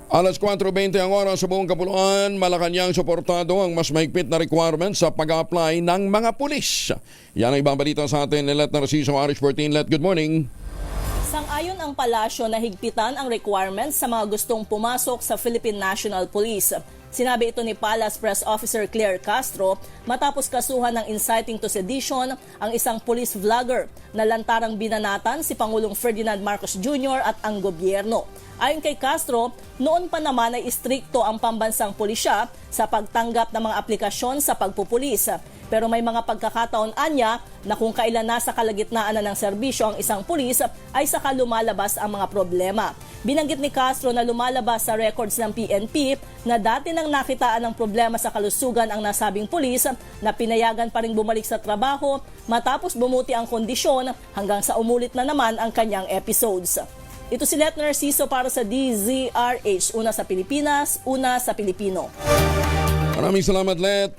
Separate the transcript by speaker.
Speaker 1: Alas 4:20 ang oras sa buong Kapuluan, Malacanang suportado ang mas mahigpit na requirements sa pag-apply ng mga pulis. Yan ang ibang balita sa atin ni Let Narciso, Irish 14. Let, good morning.
Speaker 2: Sang-ayon ang palasyo na higpitan ang requirements sa mga gustong pumasok sa Philippine National Police. Sinabi ito ni Palace Press Officer Claire Castro matapos kasuhan ng inciting to sedition ang isang police vlogger na lantarang binanatan si Pangulong Ferdinand Marcos Jr. at ang gobyerno. Ayon kay Castro, noon pa naman ay istrikto ang pambansang pulisya sa pagtanggap ng mga aplikasyon sa pagpupulis. Pero may mga pagkakataon anya na kung kailan nasa kalagitnaan na ng serbisyo ang isang pulis ay saka lumalabas ang mga problema. Binanggit ni Castro na lumalabas sa records ng PNP na dati nang nakitaan ng problema sa kalusugan ang nasabing pulis na pinayagan pa ring bumalik sa trabaho matapos bumuti ang kondisyon hanggang sa umulit na naman ang kanyang episodes. Ito si Let Narciso para sa DZRH, una sa Pilipinas, una sa Pilipino.
Speaker 1: Maraming salamat, Let.